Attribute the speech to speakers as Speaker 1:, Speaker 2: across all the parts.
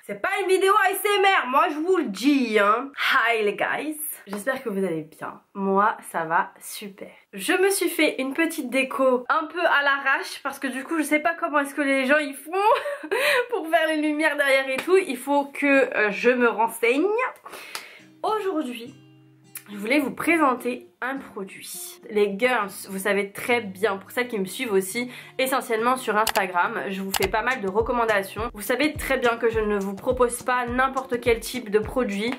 Speaker 1: C'est pas une vidéo ASMR, moi je vous le dis hein. Hi les guys, j'espère que vous allez bien. Moi ça va super. Je me suis fait une petite déco un peu à l'arrache parce que du coup je sais pas comment est-ce que les gens y font pour faire les lumières derrière et tout. Il faut que je me renseigne. Aujourd'hui je voulais vous présenter un produit. Les girls, vous savez très bien, pour celles qui me suivent aussi, essentiellement sur Instagram, je vous fais pas mal de recommandations. Vous savez très bien que je ne vous propose pas n'importe quel type de produit,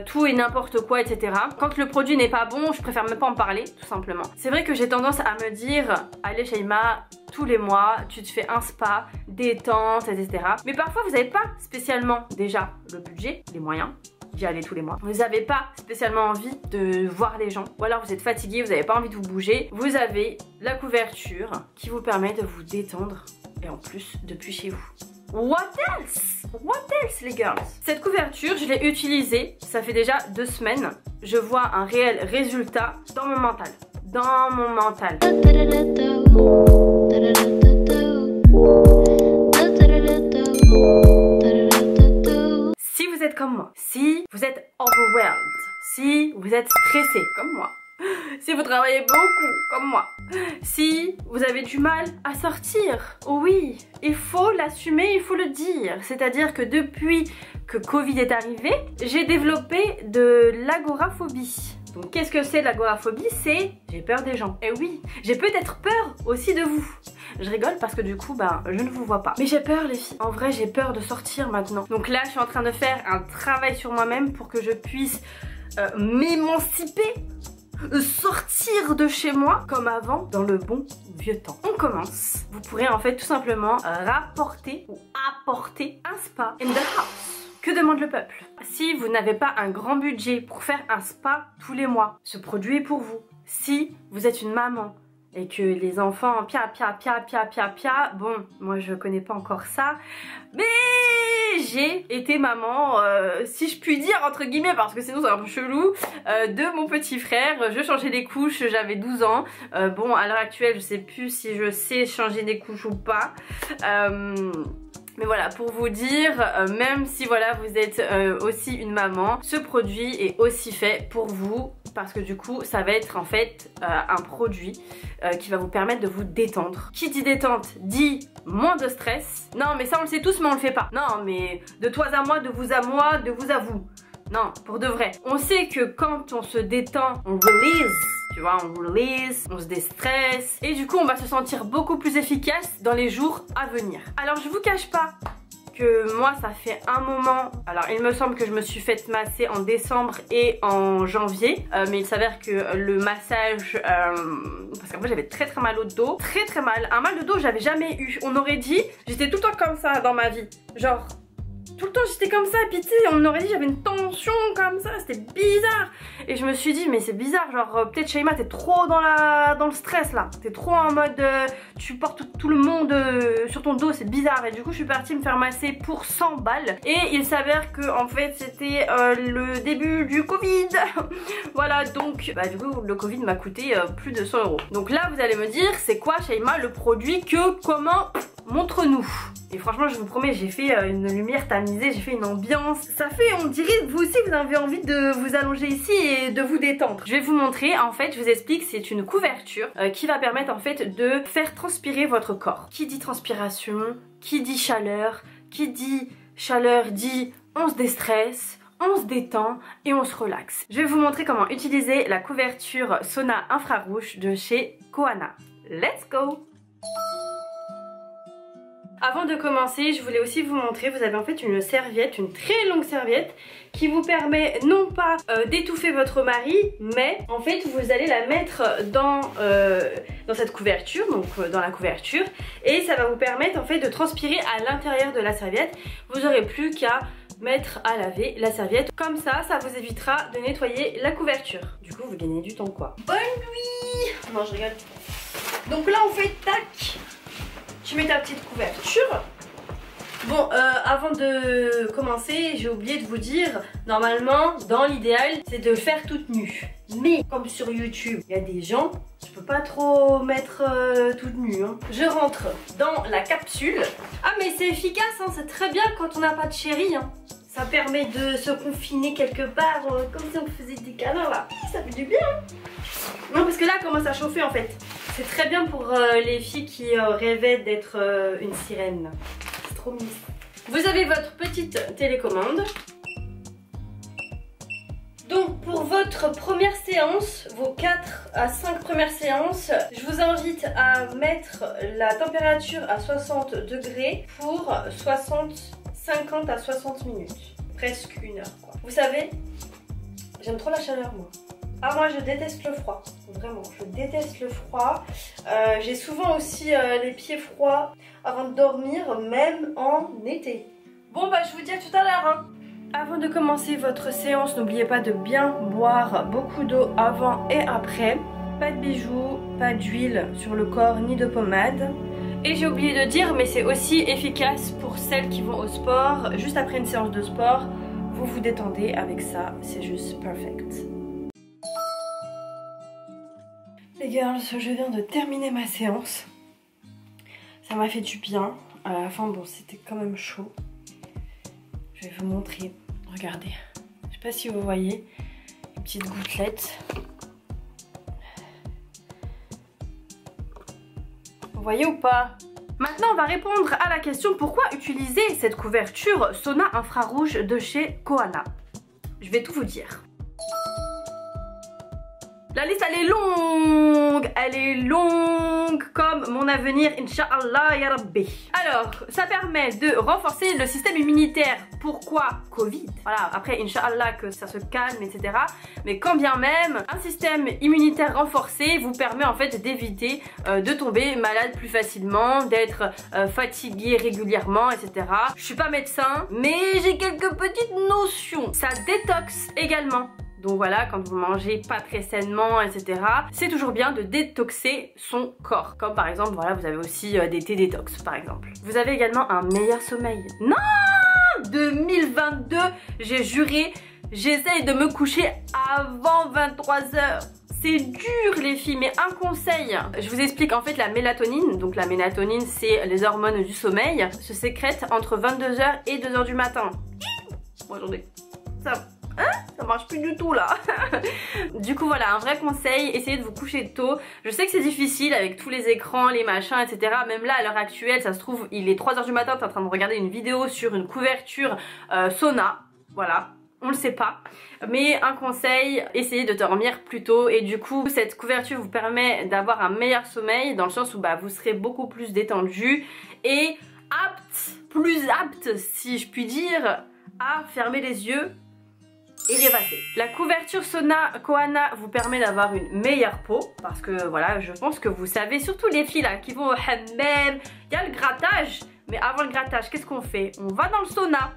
Speaker 1: tout et n'importe quoi, etc. Quand le produit n'est pas bon, je préfère même pas en parler, tout simplement. C'est vrai que j'ai tendance à me dire, allez Shaima, tous les mois, tu te fais un spa, détente, etc. Mais parfois vous n'avez pas spécialement déjà le budget, les moyens d'y aller tous les mois. Vous n'avez pas spécialement envie de voir les gens, ou alors vous êtes fatigué, vous n'avez pas envie de vous bouger. Vous avez la couverture qui vous permet de vous détendre et en plus depuis chez vous. What else? What else les girls? Cette couverture je l'ai utilisée, ça fait déjà 2 semaines. Je vois un réel résultat dans mon mental. Dans mon mental. Si vous êtes comme moi, si vous êtes overwhelmed, si vous êtes stressé comme moi, si vous travaillez beaucoup comme moi, si vous avez du mal à sortir, oui, il faut l'assumer, il faut le dire. C'est-à-dire que depuis que Covid est arrivé, j'ai développé de l'agoraphobie. Donc qu'est-ce que c'est l'agoraphobie? C'est j'ai peur des gens. Et oui, j'ai peut-être peur aussi de vous. Je rigole parce que du coup je ne vous vois pas. Mais j'ai peur les filles. En vrai j'ai peur de sortir maintenant. Donc là je suis en train de faire un travail sur moi-même pour que je puisse m'émanciper, sortir de chez moi comme avant dans le bon vieux temps. On commence. Vous pourrez en fait tout simplement rapporter ou apporter un spa in the house. Que demande le peuple? Si vous n'avez pas un grand budget pour faire un spa tous les mois, ce produit est pour vous. Si vous êtes une maman et que les enfants pia, bon, moi je connais pas encore ça, mais j'ai été maman, si je puis dire entre guillemets, parce que sinon c'est un peu chelou, de mon petit frère. Je changeais des couches, j'avais 12 ans. Bon, à l'heure actuelle je sais plus si je sais changer des couches ou pas. Mais voilà, pour vous dire, même si voilà vous êtes aussi une maman, ce produit est aussi fait pour vous parce que du coup ça va être en fait un produit qui va vous permettre de vous détendre. Qui dit détente dit moins de stress. Non mais ça on le sait tous mais on le fait pas. Non mais de toi à moi, de vous à moi, de vous à vous. Non, pour de vrai. On sait que quand on se détend, on release. Tu vois, on release, on se déstresse et du coup on va se sentir beaucoup plus efficace dans les jours à venir. Alors je vous cache pas que moi ça fait un moment, alors il me semble que je me suis fait masser en décembre et en janvier, mais il s'avère que le massage, parce qu'en fait j'avais très mal au dos, très mal, un mal de dos j'avais jamais eu. On aurait dit, j'étais tout le temps comme ça dans ma vie, genre tout le temps j'étais comme ça, et puis tu sais on aurait dit j'avais une tension comme ça, c'était bizarre. Et je me suis dit mais c'est bizarre, genre peut-être Shaima t'es trop dans le stress là, t'es trop en mode tu portes tout le monde sur ton dos, c'est bizarre. Et du coup je suis partie me faire masser pour 100 balles et il s'avère que en fait c'était le début du Covid. Voilà, donc du coup le Covid m'a coûté plus de 100 €. Donc là vous allez me dire c'est quoi Shaima le produit, comment? Montre-nous. Et franchement je vous promets j'ai fait une lumière tamisée, j'ai fait une ambiance. Ça fait, on dirait que vous aussi vous avez envie de vous allonger ici et de vous détendre. Je vais vous montrer, en fait je vous explique, c'est une couverture qui va permettre en fait de faire transpirer votre corps. Qui dit transpiration, qui dit chaleur dit on se déstresse, on se détend et on se relaxe. Je vais vous montrer comment utiliser la couverture sauna infrarouge de chez Kohana. Let's go! Avant de commencer, je voulais aussi vous montrer, vous avez en fait une serviette, une très longue serviette qui vous permet non pas d'étouffer votre mari, mais en fait vous allez la mettre dans cette couverture, donc dans la couverture, et ça va vous permettre en fait de transpirer à l'intérieur de la serviette. Vous n'aurez plus qu'à mettre à laver la serviette, comme ça, ça vous évitera de nettoyer la couverture. Du coup vous gagnez du temps quoi. Bonne nuit! Non je rigole. Donc là on fait tac. Tu mets ta petite couverture. Bon, avant de commencer, j'ai oublié de vous dire, normalement, dans l'idéal, c'est de faire toute nue. Mais comme sur YouTube, il y a des gens, je peux pas trop mettre toute nue. Hein. Je rentre dans la capsule. Ah mais c'est efficace, hein, c'est très bien quand on n'a pas de chéri. Hein. Ça permet de se confiner quelque part, comme si on faisait des câlins là. Ça fait du bien. Non parce que là, elle commence à chauffer en fait. C'est très bien pour les filles qui rêvaient d'être une sirène. C'est trop mignon. Vous avez votre petite télécommande. Donc pour votre première séance, vos 4 à 5 premières séances, je vous invite à mettre la température à 60 degrés pour 50 à 60 minutes. Presque une heure quoi. Vous savez, j'aime trop la chaleur moi. Ah moi je déteste le froid, vraiment je déteste le froid. J'ai souvent aussi les pieds froids avant de dormir, même en été. Bon bah je vous dis à tout à l'heure hein. Avant de commencer votre séance, n'oubliez pas de bien boire beaucoup d'eau avant et après. Pas de bijoux, pas d'huile sur le corps ni de pommade. Et j'ai oublié de dire, mais c'est aussi efficace pour celles qui vont au sport. Juste après une séance de sport, vous vous détendez avec ça, c'est juste perfect. Les girls, je viens de terminer ma séance. Ça m'a fait du bien. À la fin, bon, c'était quand même chaud. Je vais vous montrer. Regardez. Je sais pas si vous voyez les petites gouttelettes. Vous voyez ou pas? Maintenant, on va répondre à la question pourquoi utiliser cette couverture sauna infrarouge de chez Kohana. Je vais tout vous dire. La liste elle est longue comme mon avenir, Inch'Allah ya Rabbi. Alors, ça permet de renforcer le système immunitaire. Pourquoi Covid? Voilà, après Inch'Allah que ça se calme, etc. Mais quand bien même, un système immunitaire renforcé vous permet en fait d'éviter de tomber malade plus facilement, d'être fatigué régulièrement, etc. Je suis pas médecin, mais j'ai quelques petites notions. Ça détoxe également. Donc voilà, quand vous mangez pas très sainement, etc. c'est toujours bien de détoxer son corps. Comme par exemple, voilà, vous avez aussi des thés détox, par exemple. Vous avez également un meilleur sommeil. Non 2022, j'ai juré, j'essaye de me coucher avant 23 h. C'est dur les filles, mais un conseil. Je vous explique en fait la mélatonine. Donc la mélatonine, c'est les hormones du sommeil. Se sécrète entre 22 h et 2 h du matin. Bon, attendez, ça marche plus du tout là. Du coup voilà, un vrai conseil, essayez de vous coucher tôt. Je sais que c'est difficile avec tous les écrans, les machins, etc. Même là à l'heure actuelle, ça se trouve, il est 3 h du matin, t'es en train de regarder une vidéo sur une couverture sauna. Voilà, on le sait pas. Mais un conseil, essayez de dormir plus tôt. Et du coup, cette couverture vous permet d'avoir un meilleur sommeil, dans le sens où bah, vous serez beaucoup plus détendu et plus apte, si je puis dire, à fermer les yeux et rêvasser. La couverture sauna Kohana vous permet d'avoir une meilleure peau, parce que voilà, je pense que vous savez, surtout les filles là qui vont au hammam, il y a le grattage, mais avant le grattage, qu'est-ce qu'on fait? On va dans le sauna.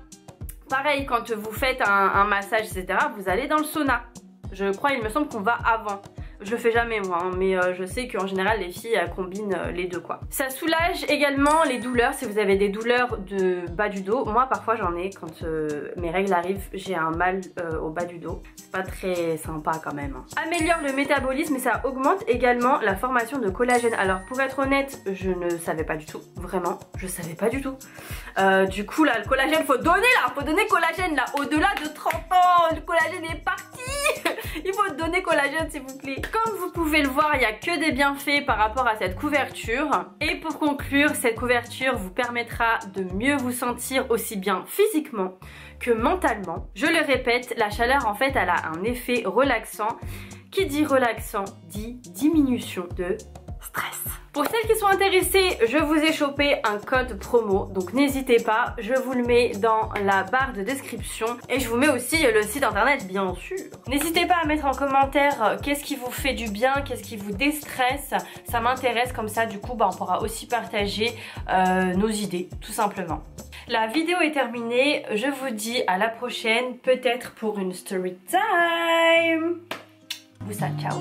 Speaker 1: Pareil, quand vous faites un massage, etc., vous allez dans le sauna. Je crois, il me semble qu'on va avant. Je le fais jamais moi, hein, mais je sais qu'en général les filles combinent les deux quoi. Ça soulage également les douleurs, si vous avez des douleurs de bas du dos. Moi parfois j'en ai quand mes règles arrivent, j'ai un mal au bas du dos. C'est pas très sympa quand même. Hein. Améliore le métabolisme et ça augmente également la formation de collagène. Alors pour être honnête, je ne savais pas du tout, vraiment, je savais pas du tout. Du coup là, le collagène, faut donner là, faut donner collagène là. Au-delà de 30 ans, le collagène est parti. Il faut donner collagène s'il vous plaît. Comme vous pouvez le voir, il n'y a que des bienfaits par rapport à cette couverture. Et pour conclure, cette couverture vous permettra de mieux vous sentir aussi bien physiquement que mentalement. Je le répète, la chaleur en fait elle a un effet relaxant. Qui dit relaxant dit diminution de stress. Pour celles qui sont intéressées, je vous ai chopé un code promo, donc n'hésitez pas, je vous le mets dans la barre de description et je vous mets aussi le site internet bien sûr. N'hésitez pas à mettre en commentaire qu'est-ce qui vous fait du bien, qu'est-ce qui vous déstresse, ça m'intéresse, comme ça du coup bah, on pourra aussi partager nos idées tout simplement. La vidéo est terminée, je vous dis à la prochaine, peut-être pour une story time. Vous ça, ciao.